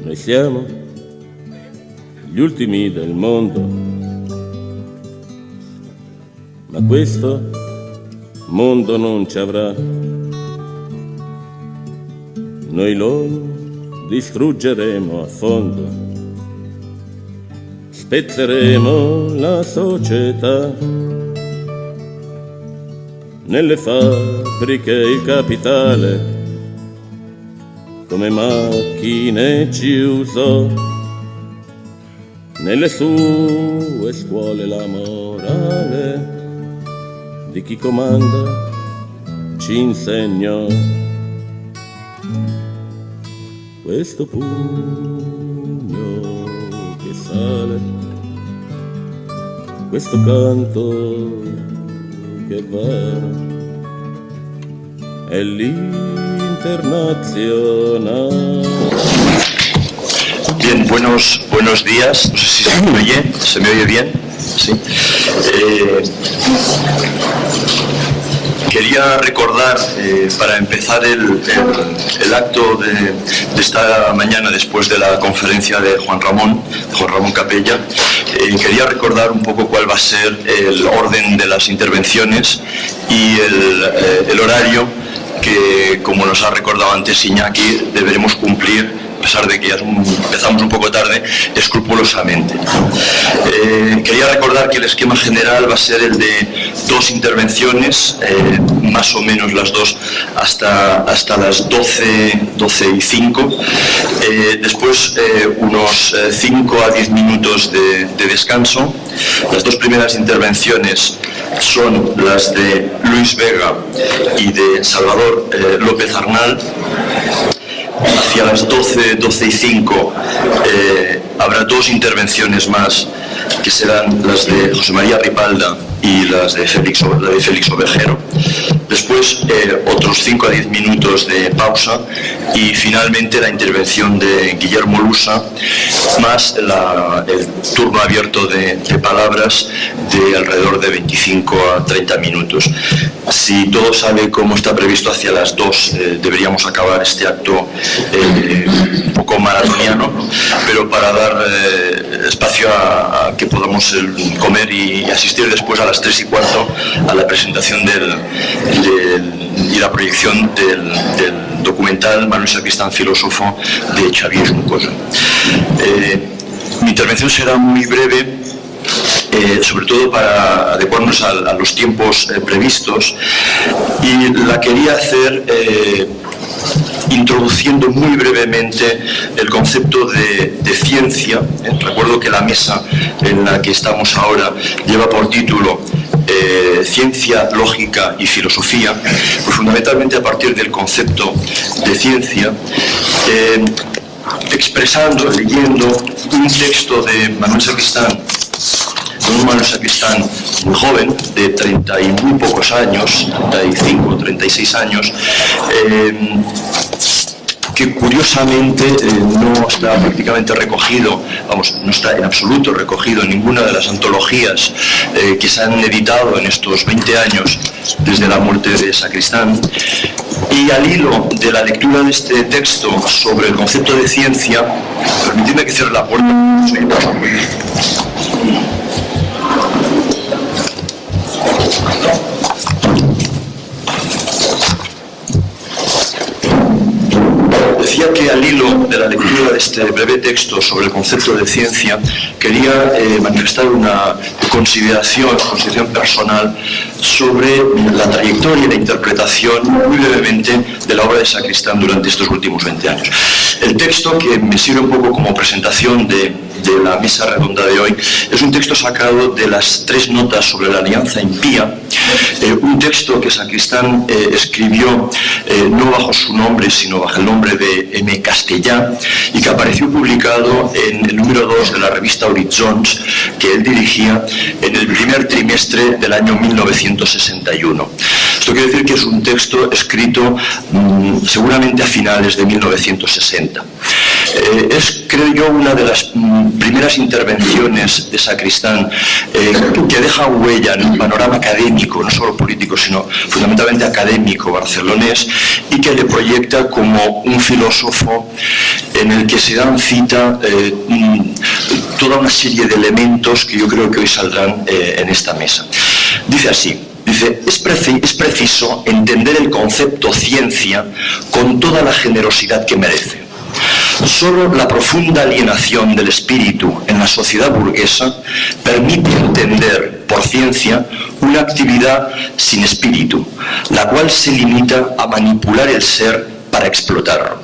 Noi siamo gli ultimi del mondo, ma questo mondo non ci avrà. Noi lo distruggeremo a fondo, spezzeremo la società. Nelle fabbriche il capitale come macchine ci usò, nelle sue scuole la morale di chi comanda ci insegnò. Questo pugno che sale, questo canto che va, è l'Internacional. Bien, buenos días. No sé si se me oye bien. Sí. Quería recordar, para empezar el acto de esta mañana, después de la conferencia de Juan Ramón Capella, quería recordar un poco cuál va a ser el orden de las intervenciones y el horario que, como nos ha recordado antes Iñaki, deberemos cumplir, a pesar de que ya empezamos un poco tarde, escrupulosamente. Quería recordar que el esquema general va a ser el de 2 intervenciones, más o menos las 2 hasta las 12:05. Después unos 5 a 10 minutos de descanso. Las 2 primeras intervenciones son las de Luis Vega y de Salvador López Arnal. Hacia las 12:05 habrá 2 intervenciones más, que serán las de José María Ripalda y las de Félix Ovejero. Después otros 5 a 10 minutos de pausa y finalmente la intervención de Guillermo Lusa, más el turno abierto de palabras de alrededor de 25 a 30 minutos. Si todo sale como está previsto, hacia las 2 deberíamos acabar este acto un poco maratoniano, ¿no? Pero para dar espacio a que podamos comer y asistir después a las 3:15 a la presentación y la proyección del documental Manuel Sacristán, filósofo, de Xavier Juncosa. Mi intervención será muy breve, sobre todo para adecuarnos a los tiempos previstos, y la quería hacer introduciendo muy brevemente el concepto de ciencia. Recuerdo que la mesa en la que estamos ahora lleva por título Ciencia, Lógica y Filosofía, pues fundamentalmente a partir del concepto de ciencia, expresando, leyendo un texto de Manuel Sacristán, muy joven, de 30 y muy pocos años, 35 o 36 años, que curiosamente no está prácticamente recogido, no está en absoluto recogido en ninguna de las antologías que se han editado en estos 20 años desde la muerte de Sacristán. Y al hilo de la lectura de este texto sobre el concepto de ciencia, permitidme que cierre la puerta. Decía que al hilo de la lectura de este breve texto sobre el concepto de ciencia quería manifestar una consideración personal sobre la trayectoria y la interpretación, muy brevemente, de la obra de Sacristán durante estos últimos 20 años. El texto, que me sirve un poco como presentación de la mesa redonda de hoy, es un texto sacado de las 3 notas sobre la alianza impía, un texto que Sacristán escribió no bajo su nombre, sino bajo el nombre de M. Castellà, y que apareció publicado en el número 2 de la revista Horitzons, que él dirigía en el primer trimestre del año 1961. Esto quiere decir que es un texto escrito seguramente a finales de 1960. Es, creo yo, una de las primeras intervenciones de Sacristán que deja huella en el panorama académico, no solo político, sino fundamentalmente académico barcelonés, y que le proyecta como un filósofo en el que se dan cita toda una serie de elementos que yo creo que hoy saldrán en esta mesa. Dice así, es preciso entender el concepto ciencia con toda la generosidad que merece. Solo la profunda alienación del espíritu en la sociedad burguesa permite entender por ciencia una actividad sin espíritu, la cual se limita a manipular el ser para explotarlo.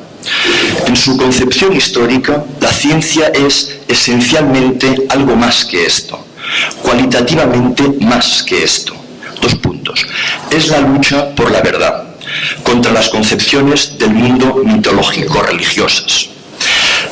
En su concepción histórica, la ciencia es esencialmente algo más que esto, cualitativamente más que esto. 2 puntos. Es la lucha por la verdad, contra las concepciones del mundo mitológico religiosas.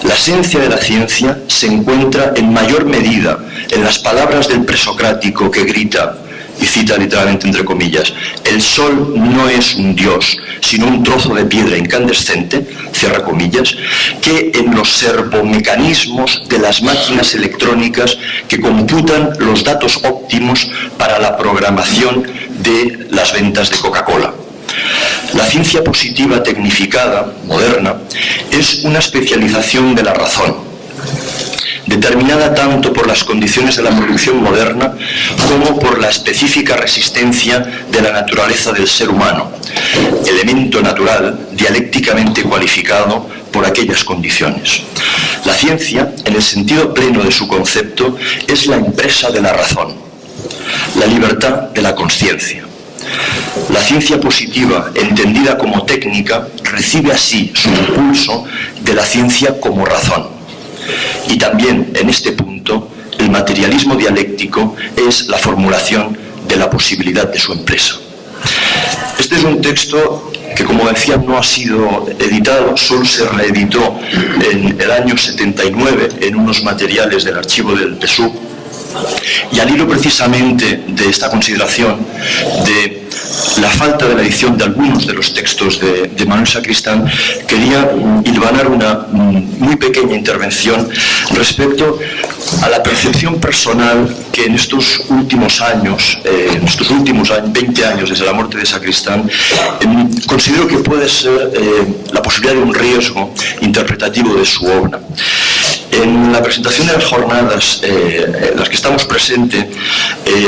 La esencia de la ciencia se encuentra en mayor medida en las palabras del presocrático que grita, y cita literalmente entre comillas, el sol no es un dios, sino un trozo de piedra incandescente, cierra comillas, que en los servomecanismos de las máquinas electrónicas que computan los datos óptimos para la programación de las ventas de Coca-Cola. La ciencia positiva tecnificada, moderna, es una especialización de la razón, determinada tanto por las condiciones de la producción moderna como por la específica resistencia de la naturaleza del ser humano, elemento natural dialécticamente cualificado por aquellas condiciones. La ciencia, en el sentido pleno de su concepto, es la empresa de la razón, la libertad de la consciencia. La ciencia positiva, entendida como técnica, recibe así su impulso de la ciencia como razón. Y también, en este punto, el materialismo dialéctico es la formulación de la posibilidad de su empresa. Este es un texto que, como decía, no ha sido editado, solo se reeditó en el año 79 en unos materiales del archivo del PSUV. Y al hilo precisamente de esta consideración de la falta de la edición de algunos de los textos de Manuel Sacristán, quería hilvanar una muy pequeña intervención respecto a la percepción personal que en estos últimos años, 20 años desde la muerte de Sacristán, considero que puede ser la posibilidad de un riesgo interpretativo de su obra. En la presentación de las jornadas en las que estamos presentes,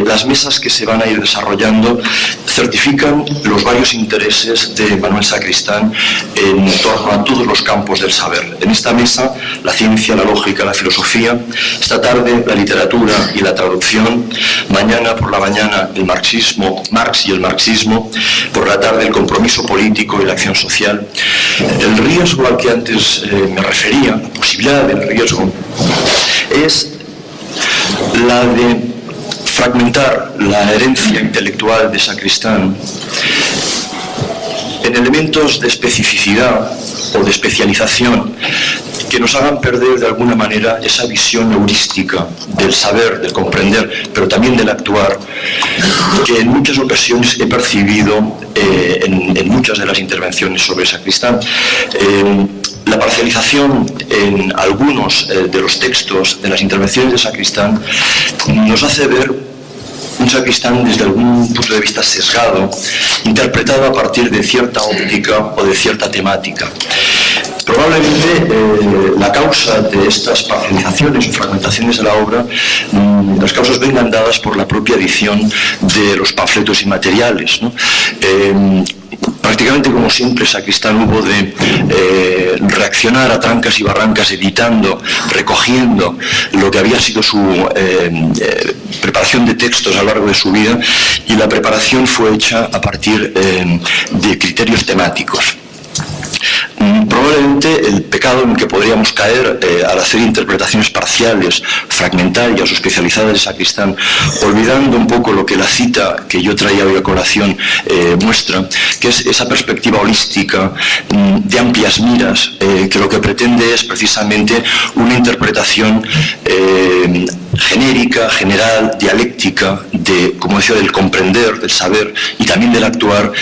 las mesas que se van a ir desarrollando certifican los varios intereses de Manuel Sacristán en torno a todos los campos del saber. En esta mesa, la ciencia, la lógica, la filosofía; esta tarde, la literatura y la traducción; mañana, por la mañana, el marxismo, Marx y el marxismo; por la tarde, el compromiso político y la acción social. El riesgo al que antes me refería, la posibilidad del riesgo, es la de fragmentar la herencia intelectual de Sacristán en elementos de especificidad o de especialización que nos hagan perder de alguna manera esa visión heurística del saber, del comprender, pero también del actuar, que en muchas ocasiones he percibido en muchas de las intervenciones sobre Sacristán. La parcialización en algunos de los textos de las intervenciones de Sacristán nos hace ver un Sacristán desde algún punto de vista sesgado, interpretado a partir de cierta óptica o de cierta temática. Probablemente la causa de estas parcializaciones o fragmentaciones de la obra, las causas vengan dadas por la propia edición de los panfletos inmateriales, ¿no? Prácticamente, como siempre, Sacristán hubo de reaccionar a trancas y barrancas, editando, recogiendo lo que había sido su preparación de textos a lo largo de su vida, y la preparación fue hecha a partir de criterios temáticos. Probablemente el pecado en el que podríamos caer al hacer interpretaciones parciales, fragmentarias o especializadas de Sacristán, olvidando un poco lo que la cita que yo traía hoy a colación muestra, que es esa perspectiva holística de amplias miras, que lo que pretende es precisamente una interpretación genérica, general, dialéctica, de, como decía, del comprender, del saber y también del actuar.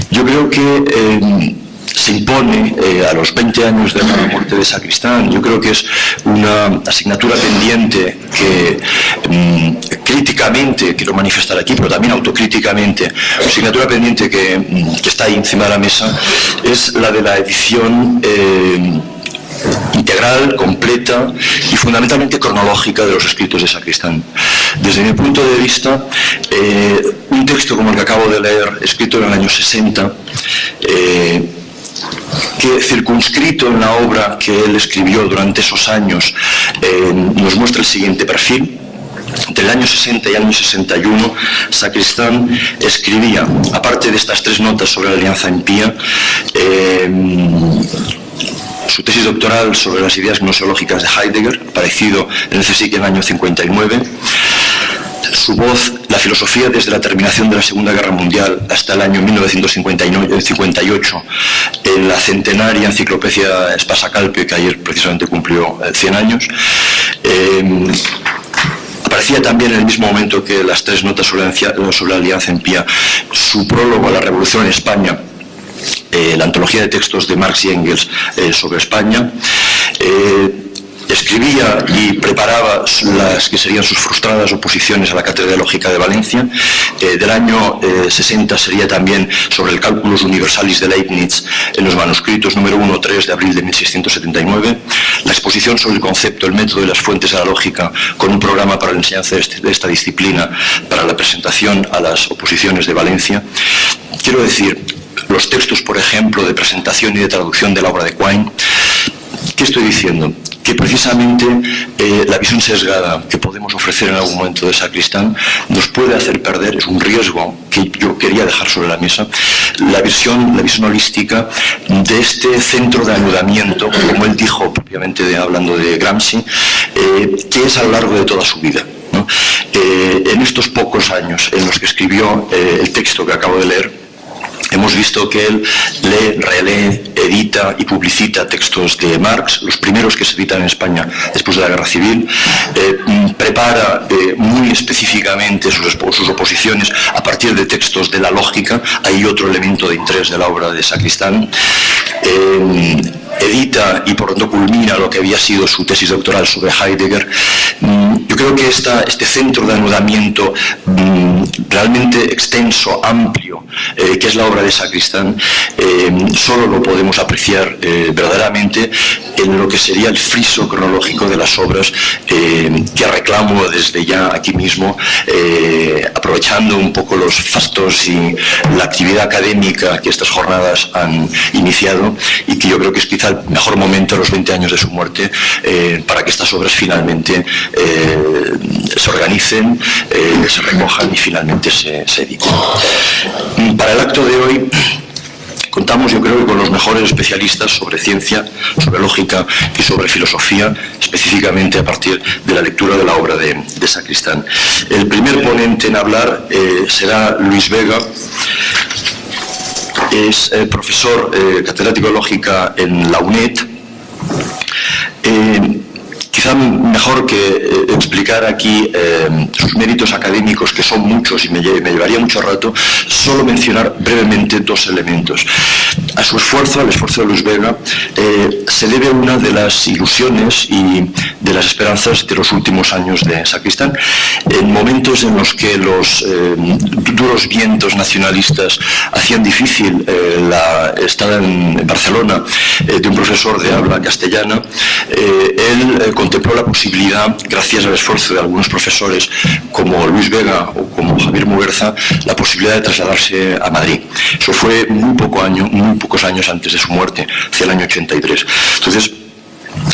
Yo creo que se impone a los 20 años de la muerte de Sacristán. Yo creo que es una asignatura pendiente que críticamente, quiero manifestar aquí, pero también autocríticamente, una asignatura pendiente que está ahí encima de la mesa, es la de la edición integral, completa y fundamentalmente cronológica de los escritos de Sacristán. Desde mi punto de vista, un texto como el que acabo de leer, escrito en el año 60, que circunscrito en la obra que él escribió durante esos años, nos muestra el siguiente perfil. Entre el año 60 y el año 61, Sacristán escribía, aparte de estas 3 notas sobre la alianza impía, su tesis doctoral sobre las ideas gnoseológicas de Heidegger, aparecido en el CSIC en el año 59, su voz, la filosofía desde la terminación de la Segunda Guerra Mundial hasta el año 1958, en la centenaria enciclopedia Spasa-Calpe, que ayer precisamente cumplió 100 años, aparecía también en el mismo momento que las 3 notas sobre la alianza impía, su prólogo a la Revolución en España, la antología de textos de Marx y Engels sobre España. Escribía y preparaba las que serían sus frustradas oposiciones a la Cátedra de Lógica de Valencia. Del año 60 sería también sobre el Cálculos Universalis de Leibniz en los manuscritos número 1-3 de abril de 1679. La exposición sobre el concepto, el método y las fuentes de la lógica, con un programa para la enseñanza de esta disciplina para la presentación a las oposiciones de Valencia. Quiero decir, los textos, por ejemplo, de presentación y de traducción de la obra de Quine. ¿Qué estoy diciendo? Que precisamente la visión sesgada que podemos ofrecer en algún momento de Sacristán nos puede hacer perder, es un riesgo que yo quería dejar sobre la mesa, la visión holística de este centro de anudamiento, como él dijo propiamente hablando de Gramsci, que es a lo largo de toda su vida, ¿no? En estos pocos años en los que escribió el texto que acabo de leer, hemos visto que él lee, relee, edita y publicita textos de Marx, los primeros que se editan en España después de la Guerra Civil, prepara muy específicamente sus oposiciones a partir de textos de la lógica. Hay otro elemento de interés de la obra de Sacristán. Edita y por tanto culmina lo que había sido su tesis doctoral sobre Heidegger. Yo creo que este centro de anudamiento realmente extenso, amplio, que es la obra de Sacristán, solo lo podemos apreciar verdaderamente en lo que sería el friso cronológico de las obras que reclamo desde ya aquí mismo, aprovechando un poco los fastos y la actividad académica que estas jornadas han iniciado, y que yo creo que es quizá el mejor momento, a los 20 años de su muerte, para que estas obras finalmente se organicen, se recojan y finalmente se editen. Para el acto de hoy contamos, yo creo, que con los mejores especialistas sobre ciencia, sobre lógica y sobre filosofía, específicamente a partir de la lectura de la obra de Sacristán. El primer ponente en hablar será Luis Vega. Es profesor catedrático de lógica en la UNED. Quizá mejor que explicar aquí sus méritos académicos, que son muchos y me llevaría mucho rato, solo mencionar brevemente 2 elementos. A su esfuerzo, al esfuerzo de Luis Vega, se debe una de las ilusiones y de las esperanzas de los últimos años de Sacristán. En momentos en los que los duros vientos nacionalistas hacían difícil la estada en Barcelona de un profesor de habla castellana, él contempló la posibilidad, gracias al esfuerzo de algunos profesores como Luis Vega o como Javier Muguerza, la posibilidad de trasladarse a Madrid. Eso fue muy pocos años antes de su muerte, hacia el año 83. Entonces,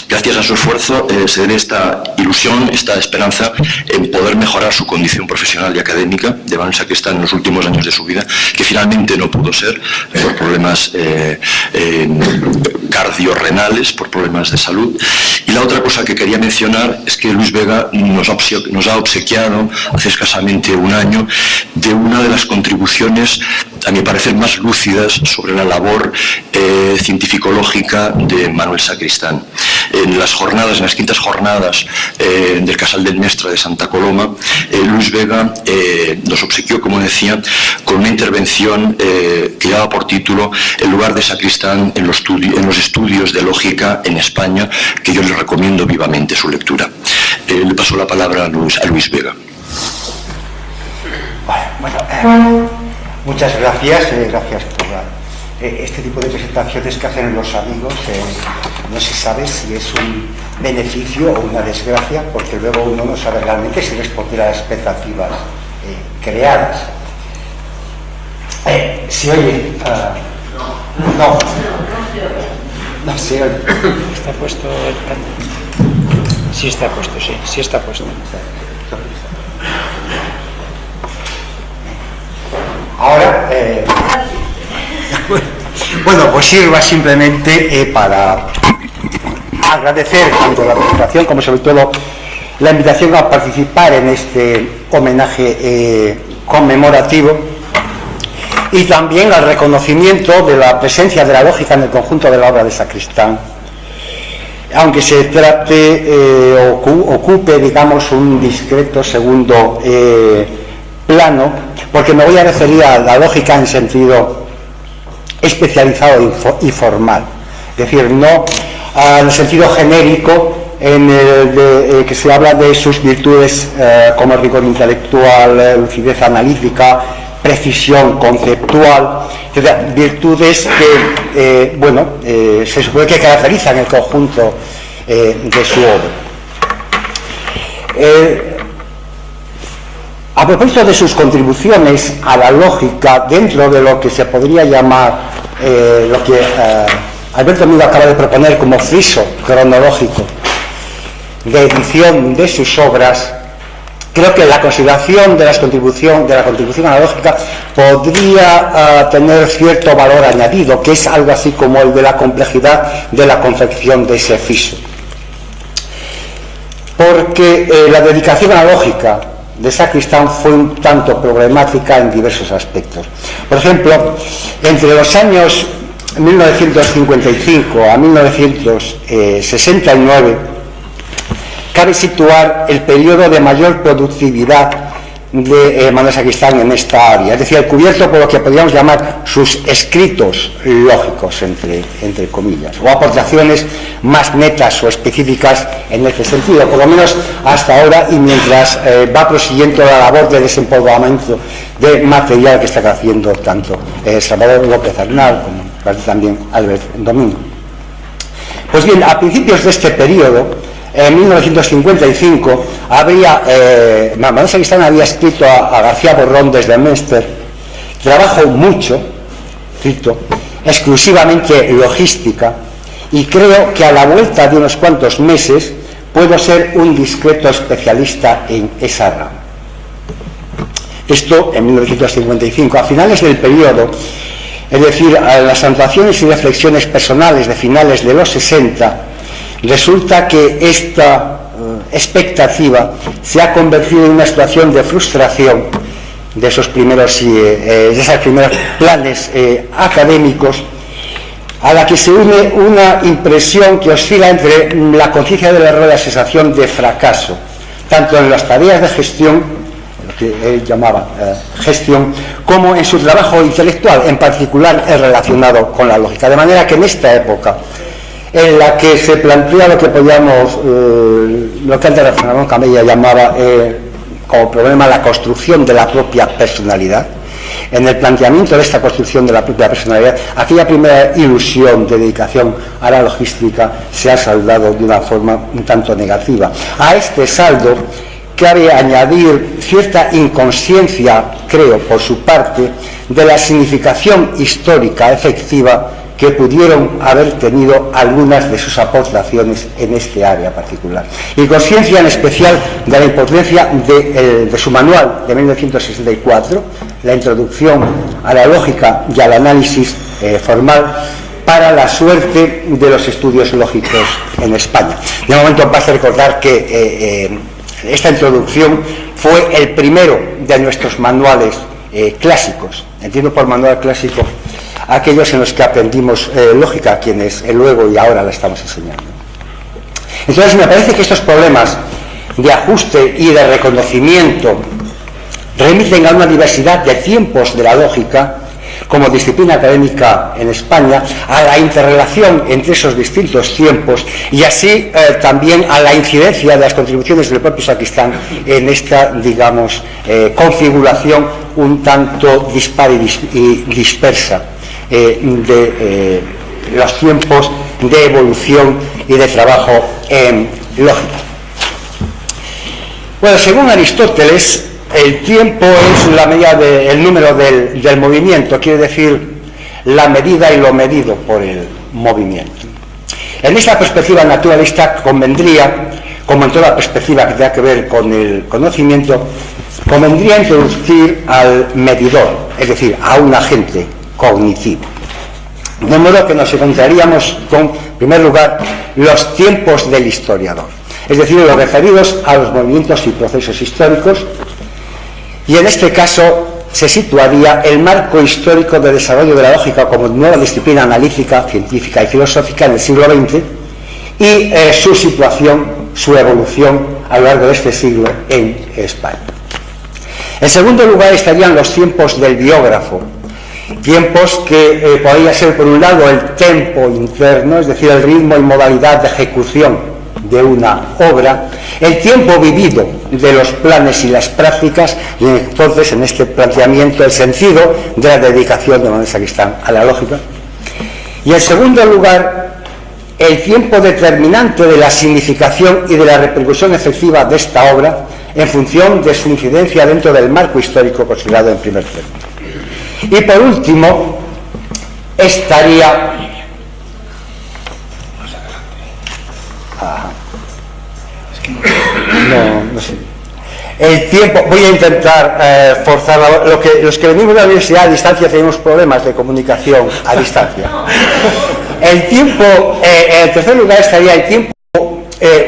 gracias a su esfuerzo se debe esta ilusión, esta esperanza en poder mejorar su condición profesional y académica de Manuel Sacristán en los últimos años de su vida, que finalmente no pudo ser por problemas cardiorrenales, por problemas de salud. Y la otra cosa que quería mencionar es que Luis Vega nos ha obsequiado hace escasamente un año de una de las contribuciones, a mi parecer, más lúcidas sobre la labor científico-lógica de Manuel Sacristán. En las quintas jornadas del Casal del Mestre de Santa Coloma, Luis Vega nos obsequió, como decía, con una intervención que llevaba por título El lugar de Sacristán en los estudios de lógica en España, que yo le recomiendo vivamente su lectura. Le paso la palabra a Luis Vega. Bueno, muchas gracias, gracias este tipo de presentaciones que hacen los amigos, no se sabe si es un beneficio o una desgracia, porque luego uno no sabe realmente si responde a las expectativas creadas. ¿Se oye? No se oye. ¿Está puesto el plan? Sí está puesto, sí está puesto. Ahora, bueno, pues sirva simplemente para agradecer tanto la presentación como sobre todo la invitación a participar en este homenaje conmemorativo, y también al reconocimiento de la presencia de la lógica en el conjunto de la obra de Sacristán, aunque se trate ocupe, digamos, un discreto segundo plano, porque me voy a referir a la lógica en sentido especializado y formal, es decir, no en el sentido genérico en el que se habla de sus virtudes como el rigor intelectual, lucidez analítica, precisión conceptual, etc., virtudes que se supone que caracterizan el conjunto de su obra. A propósito de sus contribuciones a la lógica dentro de lo que se podría llamar lo que Alberto Amigo acaba de proponer como friso cronológico de edición de sus obras, creo que la consideración de la contribución a la lógica podría tener cierto valor añadido, que es algo así como el de la complejidad de la confección de ese friso. Porque la dedicación a la lógica de Sacristán fue un tanto problemática en diversos aspectos. Por ejemplo, entre los años 1955 a 1969 cabe situar el periodo de mayor productividad de Manuel Sacristán en esta área, es decir, cubierto por lo que podríamos llamar sus escritos lógicos, entre comillas, o aportaciones más netas o específicas en este sentido, por lo menos hasta ahora, y mientras va prosiguiendo la labor de desempolvamiento de material que está haciendo tanto Salvador López Arnal como también Albert Domingo. Pues bien, a principios de este periodo, en 1955, Manuel Sacristán había escrito a García Borrón desde Münster trabajo mucho, cito, exclusivamente logística, y creo que a la vuelta de unos cuantos meses puedo ser un discreto especialista en esa rama. Esto en 1955. A finales del periodo, es decir, a las anotaciones y reflexiones personales de finales de los 60, resulta que esta expectativa se ha convertido en una situación de frustración de esos primeros planes académicos, a la que se une una impresión que oscila entre la conciencia del error y la sensación de fracaso, tanto en las tareas de gestión, lo que él llamaba gestión, como en su trabajo intelectual, en particular el relacionado con la lógica. De manera que en esta época, en la que se plantea lo que podíamos, lo que antes Ramón Campella llamaba como problema la construcción de la propia personalidad, en el planteamiento de esta construcción de la propia personalidad, aquella primera ilusión de dedicación a la logística se ha saldado de una forma un tanto negativa. A este saldo cabe añadir cierta inconsciencia, creo, por su parte, de la significación histórica efectiva que pudieron haber tenido algunas de sus aportaciones en este área particular. Y conciencia en especial de la importancia de su manual de 1964, la introducción a la lógica y al análisis formal para la suerte de los estudios lógicos en España. De momento basta recordar que esta introducción fue el primero de nuestros manuales clásicos. Entiendo por manual clásico aquellos en los que aprendimos lógica, a quienes luego y ahora la estamos enseñando. Entonces me parece que estos problemas de ajuste y de reconocimiento remiten a una diversidad de tiempos de la lógica como disciplina académica en España, a la interrelación entre esos distintos tiempos y así también a la incidencia de las contribuciones del propio Sacristán en esta, digamos, configuración un tanto dispar y dispersa de los tiempos de evolución y de trabajo en lógica. Bueno, según Aristóteles, el tiempo es la medida el número del movimiento, quiere decir la medida y lo medido por el movimiento. En esta perspectiva naturalista convendría, como en toda perspectiva que tenga que ver con el conocimiento, convendría introducir al medidor, es decir, a un agente cognitivo. De modo que nos encontraríamos con, en primer lugar, los tiempos del historiador, es decir, los referidos a los movimientos y procesos históricos, y en este caso se situaría el marco histórico de desarrollo de la lógica como nueva disciplina analítica, científica y filosófica en el siglo XX y su situación, su evolución a lo largo de este siglo en España. En segundo lugar estarían los tiempos del biógrafo, tiempos que podría ser por un lado el tempo interno, es decir, el ritmo y modalidad de ejecución de una obra, el tiempo vivido de los planes y las prácticas, y entonces en este planteamiento el sentido de la dedicación de Manuel Sacristán a la lógica. Y en segundo lugar, el tiempo determinante de la significación y de la repercusión efectiva de esta obra en función de su incidencia dentro del marco histórico considerado en primer término. Y por último, estaría no sé. El tiempo, voy a intentar forzar los que venimos de la universidad a distancia tenemos problemas de comunicación a distancia. El tiempo, en tercer lugar estaría el tiempo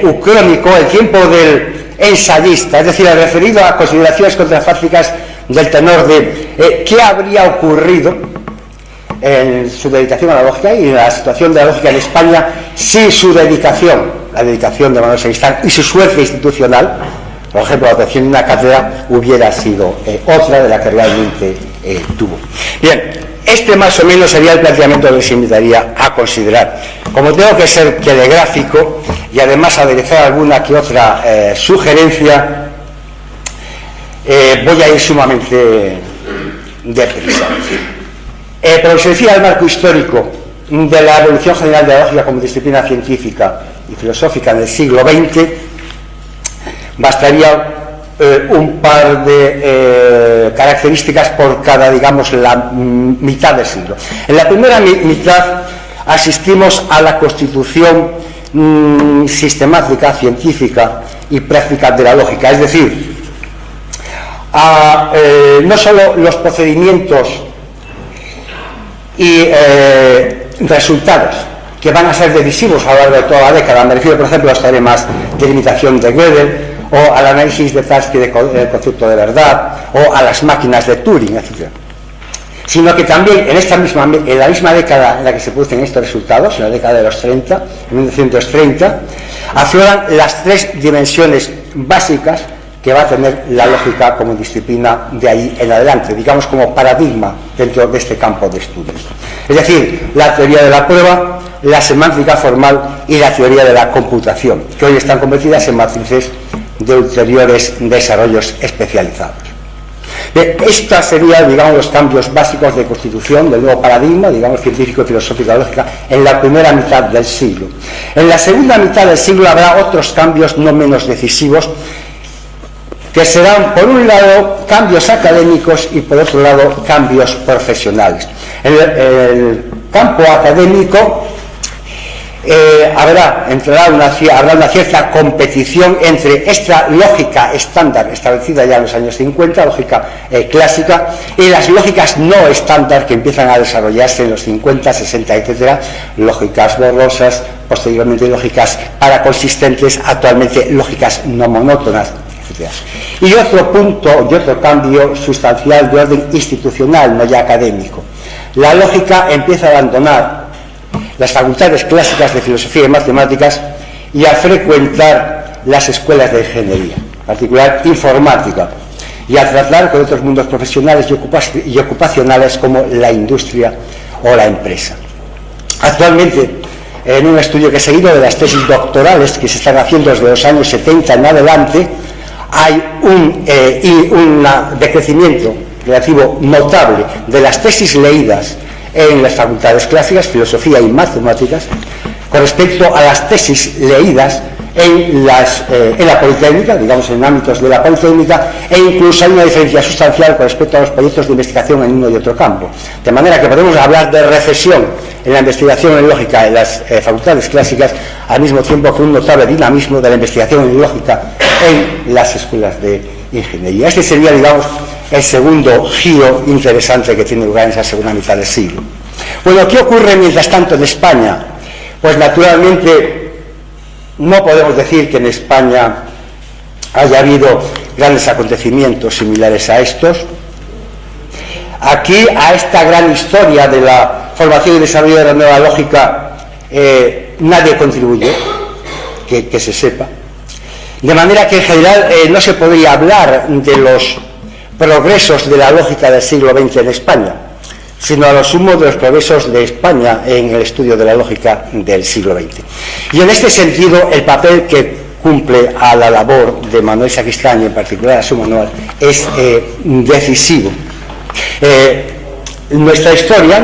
ucrónico, el tiempo del ensayista, es decir, el referido a consideraciones contrafácticas del tenor de qué habría ocurrido en su dedicación a la lógica y en la situación de la lógica en España si su dedicación, la dedicación de Manuel Sacristán y su suerte institucional, por ejemplo la obtención de una cátedra, hubiera sido otra de la que realmente tuvo. Bien, este más o menos sería el planteamiento que se invitaría a considerar. Como tengo que ser telegráfico y además aderezar alguna que otra sugerencia, voy a ir sumamente deprisa. Pero se decía el marco histórico de la evolución general de la lógica como disciplina científica y filosófica en el siglo XX, bastaría un par de características por cada, digamos, la mitad del siglo. En la primera mitad asistimos a la constitución sistemática, científica y práctica de la lógica, es decir, a no solo los procedimientos y resultados que van a ser decisivos a lo largo de toda la década. Me refiero, por ejemplo, a los teoremas de limitación de Gödel, o al análisis de Tarski del concepto de verdad, o a las máquinas de Turing, etc. Sino que también en la misma década en la que se producen estos resultados, en la década de los 30, en 1930, afloran las tres dimensiones básicas que va a tener la lógica como disciplina de ahí en adelante, digamos como paradigma dentro de este campo de estudios. Es decir, la teoría de la prueba, la semántica formal y la teoría de la computación, que hoy están convertidas en matrices de ulteriores desarrollos especializados. Estos serían, digamos, los cambios básicos de constitución del nuevo paradigma, digamos, científico, filosófico y lógica, en la primera mitad del siglo. En la segunda mitad del siglo habrá otros cambios no menos decisivos, que serán, por un lado, cambios académicos y, por otro lado, cambios profesionales. En el campo académico habrá una cierta competición entre esta lógica estándar establecida ya en los años 50, lógica clásica, y las lógicas no estándar que empiezan a desarrollarse en los 50, 60, etcétera, lógicas borrosas, posteriormente lógicas paraconsistentes, actualmente lógicas no monótonas, etc. Y otro punto y otro cambio sustancial de orden institucional, no ya académico. La lógica empieza a abandonar las facultades clásicas de filosofía y matemáticas y a frecuentar las escuelas de ingeniería, en particular informática, y a tratar con otros mundos profesionales y ocupacionales como la industria o la empresa. Actualmente, en un estudio que he seguido de las tesis doctorales que se están haciendo desde los años 70 en adelante, hay un decrecimiento relativo notable de las tesis leídas en las facultades clásicas, filosofía y matemáticas, con respecto a las tesis leídas en la Politécnica, digamos en ámbitos de la Politécnica, e incluso hay una diferencia sustancial con respecto a los proyectos de investigación en uno y otro campo. De manera que podemos hablar de recesión en la investigación en lógica en las facultades clásicas, al mismo tiempo que un notable dinamismo de la investigación en lógica en las escuelas de ingeniería. Este sería, digamos, el segundo giro interesante que tiene lugar en esa segunda mitad del siglo. Bueno, ¿qué ocurre mientras tanto en España? Pues naturalmente no podemos decir que en España haya habido grandes acontecimientos similares a estos. Aquí, a esta gran historia de la formación y desarrollo de la nueva lógica, nadie contribuye, que se sepa. De manera que en general no se podría hablar de los progresos de la lógica del siglo XX en España, sino a lo sumo de los progresos de España en el estudio de la lógica del siglo XX. Y en este sentido, el papel que cumple a la labor de Manuel Sacristán, y en particular a su manual, es decisivo. Nuestra historia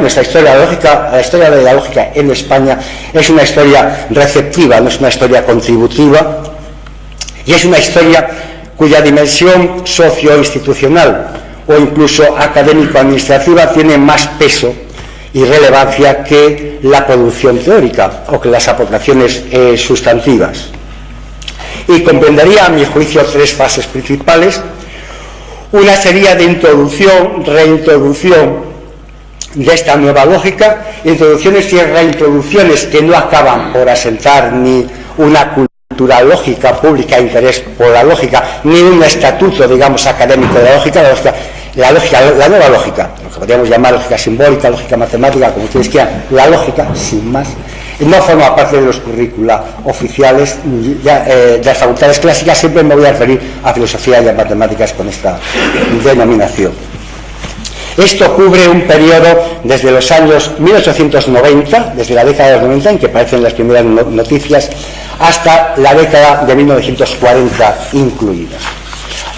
lógica, la historia de la lógica en España, es una historia receptiva, no es una historia contributiva, y es una historia cuya dimensión socio-institucional o incluso académico-administrativa tiene más peso y relevancia que la producción teórica o que las aportaciones sustantivas. Y comprendería, a mi juicio, tres fases principales. Una sería de introducción, reintroducción de esta nueva lógica, introducciones y reintroducciones que no acaban por asentar ni una cultura lógica pública, interés por la lógica, ni un estatuto, digamos, académico de la lógica, la nueva lógica, lo que podríamos llamar lógica simbólica, lógica matemática, como ustedes quieran, la lógica, sin más, no forma parte de los currícula oficiales de las facultades clásicas. Siempre me voy a referir a filosofía y a matemáticas con esta denominación. Esto cubre un periodo desde los años 1890, desde la década de los 90, en que aparecen las primeras noticias, hasta la década de 1940 incluida.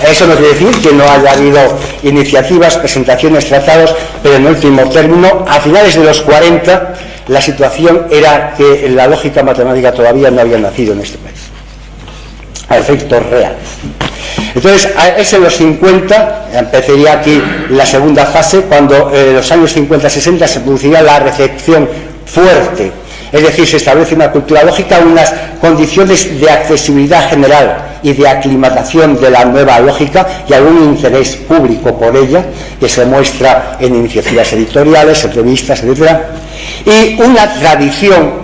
Eso no quiere decir que no haya habido iniciativas, presentaciones, tratados, pero en último término, a finales de los 40, la situación era que la lógica matemática todavía no había nacido en este país, a efectos reales. Entonces, es en los 50, empezaría aquí la segunda fase, cuando en los años 50-60 se produciría la recepción fuerte, es decir, se establece una cultura lógica, unas condiciones de accesibilidad general y de aclimatación de la nueva lógica y algún interés público por ella, que se muestra en iniciativas editoriales, entrevistas, etc. Y una tradición,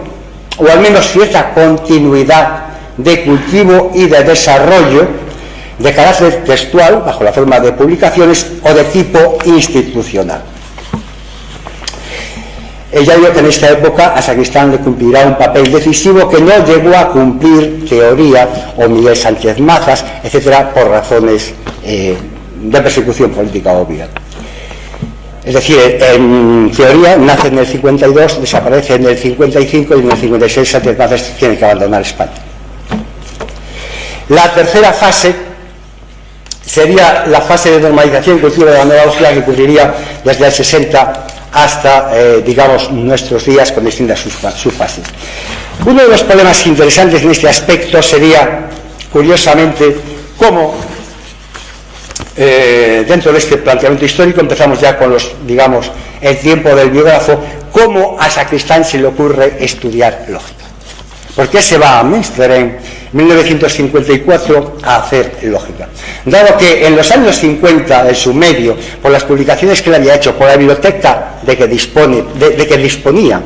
o al menos cierta continuidad de cultivo y de desarrollo de carácter textual, bajo la forma de publicaciones, o de tipo institucional. Ya digo que en esta época a Sacristán le cumplirá un papel decisivo que no llegó a cumplir Teoría o Miguel Sánchez Mazas, etcétera, por razones de persecución política obvia. Es decir, en Teoría nace en el 52, desaparece en el 55 y en el 56 Sánchez Mazas tiene que abandonar España. La tercera fase sería la fase de normalización y cultivo de la nueva lógica, que cumpliría desde el 60 hasta, digamos, nuestros días, con distintas subfases. Uno de los problemas interesantes en este aspecto sería, curiosamente, cómo dentro de este planteamiento histórico, empezamos ya con los, digamos, el tiempo del biógrafo, cómo a Sacristán se le ocurre estudiar lógica. ¿Por qué se va a Münster en 1954 a hacer lógica? Dado que en los años 50, en su medio, por las publicaciones que él había hecho, por la biblioteca de que disponía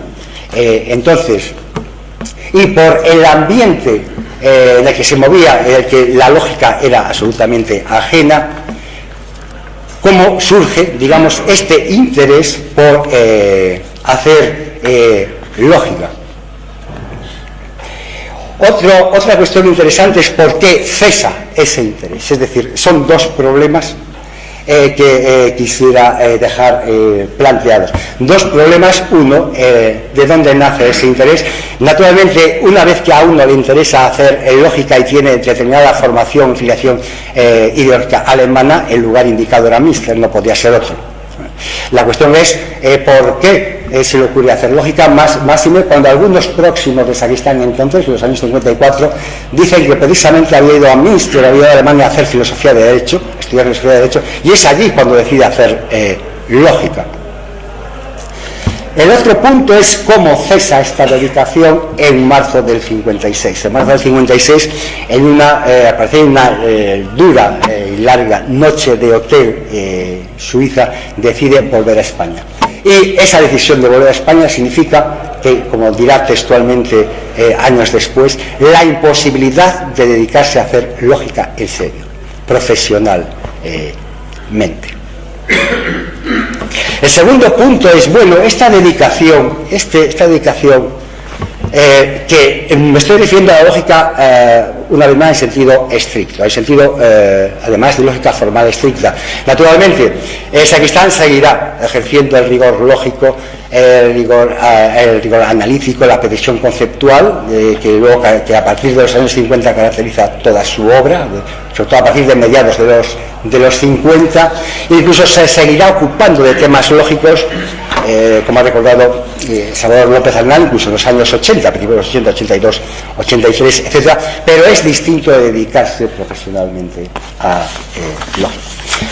entonces, y por el ambiente en el que se movía, en el que la lógica era absolutamente ajena, cómo surge, digamos, este interés por hacer lógica. Otra cuestión interesante es por qué cesa ese interés. Es decir, son dos problemas que quisiera dejar planteados. Dos problemas. Uno, ¿de dónde nace ese interés? Naturalmente, una vez que a uno le interesa hacer lógica y tiene determinada formación, filiación ideológica alemana, el lugar indicado era Münster, no podía ser otro. La cuestión es por qué se le ocurre hacer lógica, máxime cuando algunos próximos de Sacristán entonces, en los años 54, dicen que precisamente había ido a Münster, había ido a Alemania a hacer filosofía de derecho, estudiar filosofía de derecho, y es allí cuando decide hacer lógica. El otro punto es cómo cesa esta dedicación en marzo del 56. En marzo del 56, a partir de una dura y larga noche de hotel suiza, decide volver a España. Y esa decisión de volver a España significa que, como dirá textualmente años después, la imposibilidad de dedicarse a hacer lógica en serio, profesionalmente. El segundo punto es, bueno, esta dedicación, que me estoy refiriendo a la lógica una vez más en sentido estricto, en sentido además de lógica formal estricta. Naturalmente, Sacristán seguirá ejerciendo el rigor lógico, el rigor analítico, la precisión conceptual, que a partir de los años 50 caracteriza toda su obra, sobre todo a partir de mediados de los 50, incluso se seguirá ocupando de temas lógicos, como ha recordado Salvador López Arnal, incluso en los años 80, principios de los 80, 82, 83, etc., pero es distinto de dedicarse profesionalmente a lógica.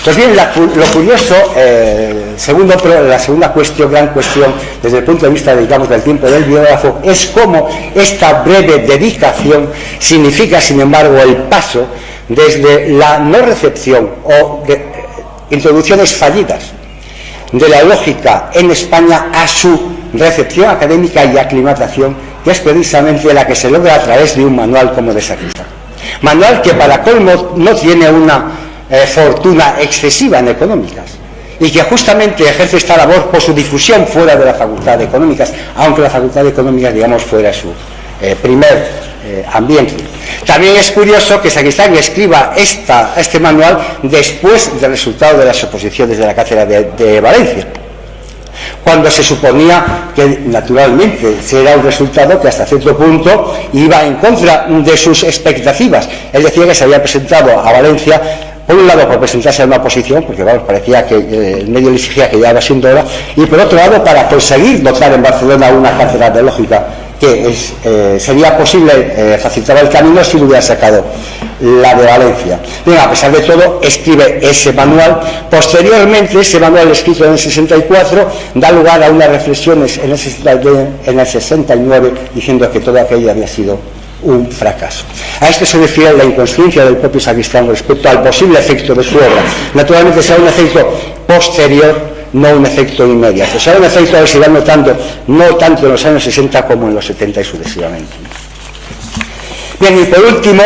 Pues bien, lo curioso, la segunda cuestión, gran cuestión, desde el punto de vista, digamos, del tiempo del biógrafo, es cómo esta breve dedicación significa, sin embargo, el paso desde la no recepción o de introducciones fallidas de la lógica en España a su recepción académica y aclimatación, que es precisamente la que se logra a través de un manual como de Sacristán. Manual que, para colmo, no tiene una fortuna excesiva en económicas y que justamente ejerce esta labor por su difusión fuera de la Facultad de Económicas, aunque la Facultad de Económicas, digamos, fuera su primer ambiente. También es curioso que Sacristán escriba este manual después del resultado de las oposiciones de la cátedra de Valencia, cuando se suponía que naturalmente será un resultado que hasta cierto punto iba en contra de sus expectativas. Él decía que se había presentado a Valencia, por un lado por presentarse a una oposición, porque vamos, parecía que el medio le exigía que ya iba siendo hora, y por otro lado para conseguir dotar en Barcelona una cátedra de lógica que sería posible, facilitaba el camino si lo hubiera sacado la de Valencia. Bien, a pesar de todo, escribe ese manual. Posteriormente, ese manual escrito en el 64 da lugar a unas reflexiones en el 69, diciendo que todo aquello había sido un fracaso. A esto se refiere la inconsciencia del propio Sacristán respecto al posible efecto de su obra. Naturalmente será un efecto posterior, no un efecto inmediato. Será un efecto que se irá notando no tanto en los años 60 como en los 70 y sucesivamente. Bien, y por último,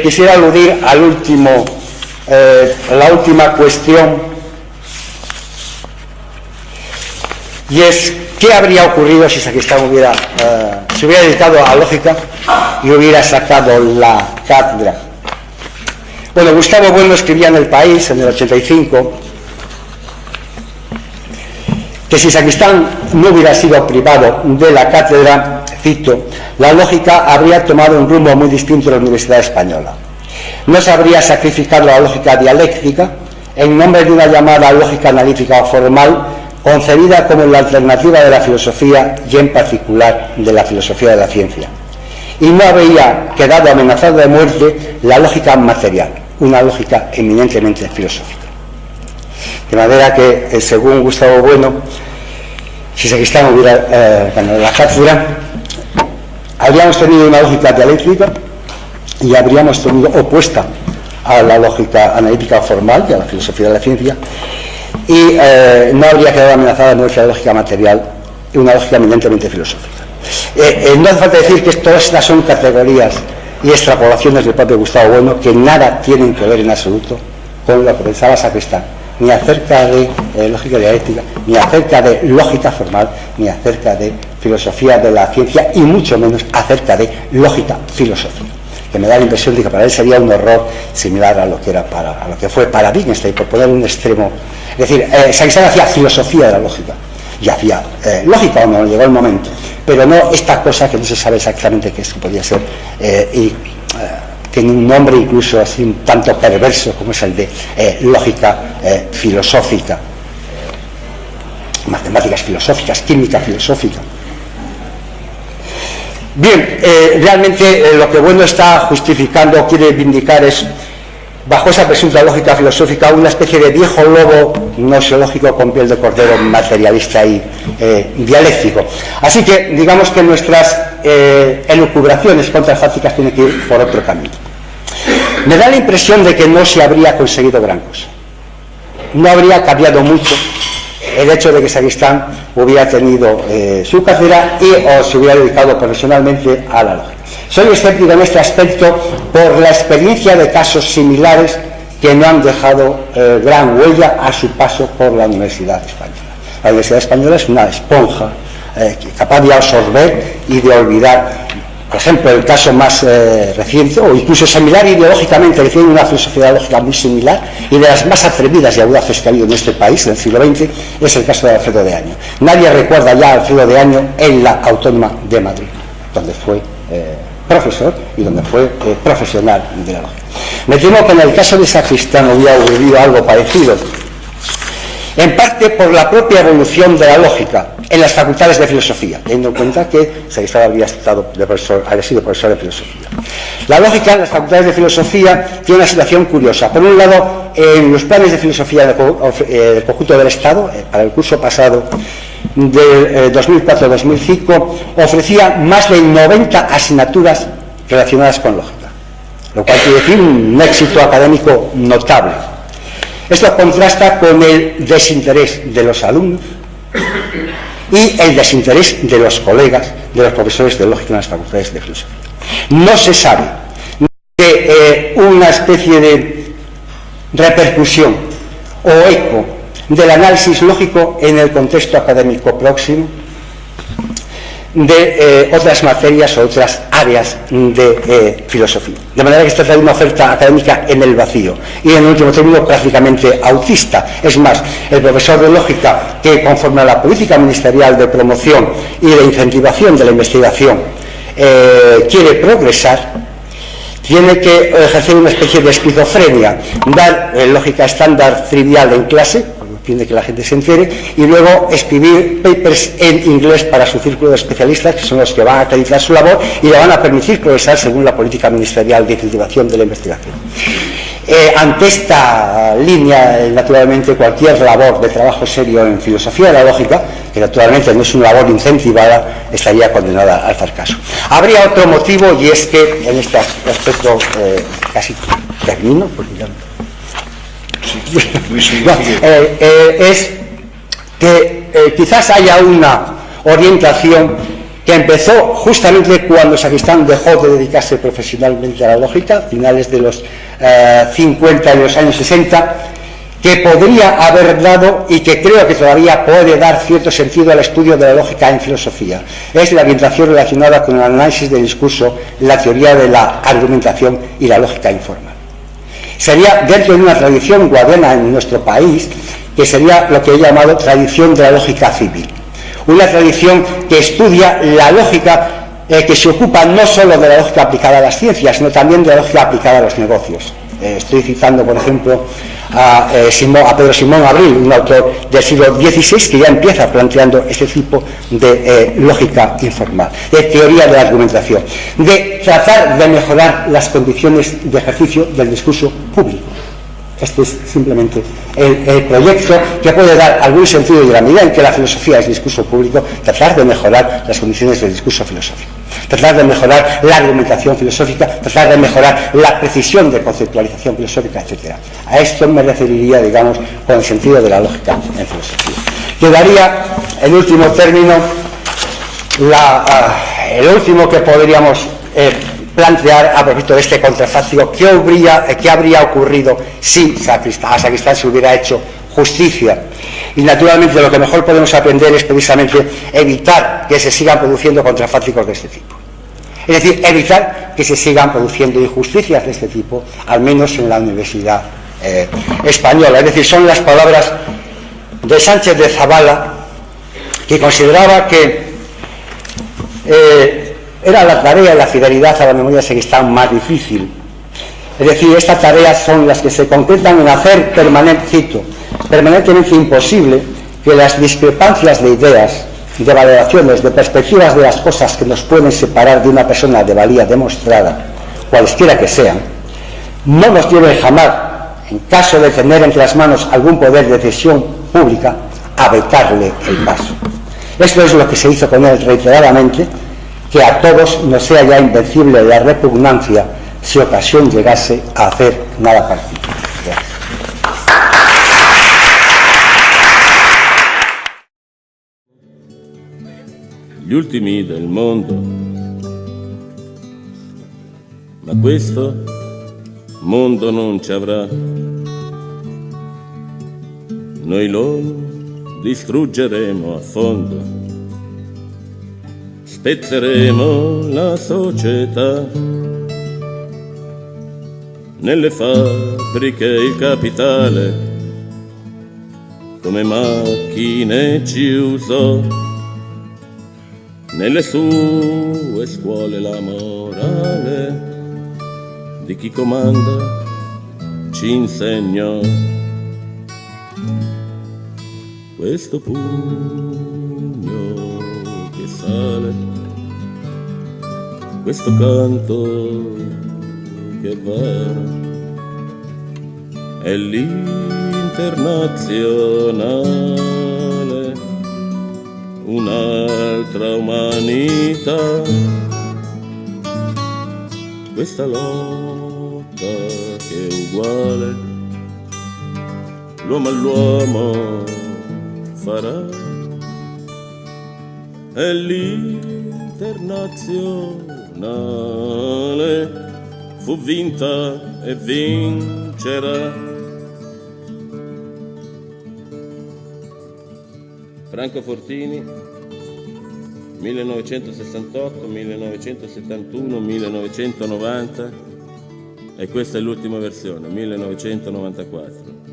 quisiera aludir a la última cuestión, y es qué habría ocurrido si Sacristán se hubiera dedicado a lógica y hubiera sacado la cátedra. Bueno, Gustavo Bueno escribía en El País en el 85 que si Sacristán no hubiera sido privado de la cátedra, cito, la lógica habría tomado un rumbo muy distinto en la Universidad Española. No se habría sacrificado la lógica dialéctica en nombre de una llamada lógica analítica o formal, concebida como la alternativa de la filosofía y en particular de la filosofía de la ciencia. Y no habría quedado amenazada de muerte la lógica material, una lógica eminentemente filosófica. De manera que, según Gustavo Bueno, si Sacristán hubiera ganado la cátedra, habríamos tenido una lógica dialéctica y habríamos tenido opuesta a la lógica analítica formal y a la filosofía de la ciencia, y no habría quedado amenazada de muerte la lógica material y una lógica eminentemente filosófica. No hace falta decir que todas estas son categorías y extrapolaciones del propio Gustavo Bueno que nada tienen que ver en absoluto con lo que pensaba Sacristán, ni acerca de lógica dialéctica, ni acerca de lógica formal, ni acerca de filosofía de la ciencia, y mucho menos acerca de lógica filosófica, que me da la impresión de que para él sería un error similar a lo que fue para Wittgenstein, por poner un extremo. Es decir, Sacristán hacía filosofía de la lógica y hacía lógica cuando llegó el momento, pero no esta cosa que no se sabe exactamente qué es, que podía ser, tiene un nombre incluso así un tanto perverso como es el de lógica filosófica. matemáticas filosóficas, química filosófica. Bien, realmente lo que Bueno está justificando, quiere vindicar, es, bajo esa presunta lógica filosófica, una especie de viejo lobo gnoseológico con piel de cordero, materialista y dialéctico. Así que digamos que nuestras elucubraciones contrafácticas tienen que ir por otro camino. Me da la impresión de que no se habría conseguido gran cosa. No habría cambiado mucho el hecho de que Sacristán hubiera tenido su cátedra o se hubiera dedicado profesionalmente a la lógica. Soy escéptico en este aspecto por la experiencia de casos similares que no han dejado gran huella a su paso por la Universidad Española. La Universidad Española es una esponja capaz de absorber y de olvidar. Por ejemplo, el caso más reciente, o incluso similar ideológicamente, que tiene una filosofía lógica muy similar y de las más atrevidas y audaces que ha habido en este país en el siglo XX, es el caso de Alfredo de Año. Nadie recuerda ya a Alfredo de Año en la Autónoma de Madrid, donde fue profesor y donde fue profesional de la lógica. Me temo que en el caso de Sacristán hubiera ocurrido algo parecido, en parte por la propia evolución de la lógica en las facultades de filosofía, teniendo en cuenta que Sacristán había sido profesor de filosofía. La lógica en las facultades de filosofía tiene una situación curiosa. Por un lado, en los planes de filosofía del conjunto del Estado, para el curso pasado del 2004-2005, ofrecía más de 90 asignaturas relacionadas con lógica, lo cual quiere decir un éxito académico notable. Esto contrasta con el desinterés de los alumnos y el desinterés de los colegas, de los profesores de lógica en las facultades de filosofía. No se sabe de una especie de repercusión o eco del análisis lógico en el contexto académico próximo de otras materias o otras áreas de filosofía. De manera que se trata de una oferta académica en el vacío y, en último término, prácticamente autista. Es más, el profesor de lógica, que conforme a la política ministerial de promoción y de incentivación de la investigación quiere progresar, tiene que ejercer una especie de esquizofrenia, dar lógica estándar trivial en clase, fin de que la gente se entere, y luego escribir papers en inglés para su círculo de especialistas, que son los que van a acreditar su labor y le van a permitir progresar según la política ministerial de incentivación de la investigación. Ante esta línea, naturalmente, cualquier labor de trabajo serio en filosofía de la lógica, que naturalmente no es una labor incentivada, estaría condenada al fracaso. Habría otro motivo, y es que en este aspecto casi termino, porque ya es que quizás haya una orientación que empezó justamente cuando Sacristán dejó de dedicarse profesionalmente a la lógica, finales de los 50 y los años 60, que podría haber dado y que creo que todavía puede dar cierto sentido al estudio de la lógica en filosofía. Es la orientación relacionada con el análisis del discurso, la teoría de la argumentación y la lógica informal. Sería dentro de una tradición guardiana en nuestro país, que sería lo que he llamado tradición de la lógica civil. Una tradición que estudia la lógica, que se ocupa no solo de la lógica aplicada a las ciencias, sino también de la lógica aplicada a los negocios. Estoy citando, por ejemplo, a Pedro Simón Abril, un autor del siglo XVI, que ya empieza planteando este tipo de lógica informal, de teoría de la argumentación, de tratar de mejorar las condiciones de ejercicio del discurso público. Este es simplemente el proyecto que puede dar algún sentido, y de la medida en que la filosofía es discurso público, tratar de mejorar las condiciones del discurso filosófico, tratar de mejorar la argumentación filosófica, tratar de mejorar la precisión de conceptualización filosófica, etc. A esto me referiría, digamos, con el sentido de la lógica en filosofía. Quedaría, en último término, el último que podríamos plantear a propósito de este contrafáctico: ¿qué habría ocurrido si a Sacristán se hubiera hecho justicia? Y naturalmente lo que mejor podemos aprender es precisamente evitar que se sigan produciendo contrafácticos de este tipo. Es decir, evitar que se sigan produciendo injusticias de este tipo, al menos en la Universidad Española. Es decir, son las palabras de Sánchez de Zabala, que consideraba que era la tarea y la fidelidad a la memoria de Sacristán más difícil. Es decir, estas tareas son las que se concretan en hacer permanentemente imposible que las discrepancias de ideas, de valoraciones, de perspectivas de las cosas que nos pueden separar de una persona de valía demostrada, cualesquiera que sean, no nos lleven jamás, en caso de tener entre las manos algún poder de decisión pública, a vetarle el paso. Esto es lo que se hizo con él reiteradamente, que a todos nos sea ya invencible la repugnancia si ocasión llegase a hacer nada partido. Gracias. Gli ultimi del mondo, ma questo mondo non ci avrà. Noi lo distruggeremo a fondo, spezzeremo la società, nelle fabbriche il capitale come macchine ci usò, nelle sue scuole la morale di chi comanda ci insegnò. Questo pugno che sale, questo canto che va, è l'internazionale, un'altra umanità, questa lotta che è uguale, l'uomo all'uomo farà, è l'internazionale, fu vinta e vincerà. Franco Fortini, 1968, 1971, 1990 e questa è l'ultima versione, 1994.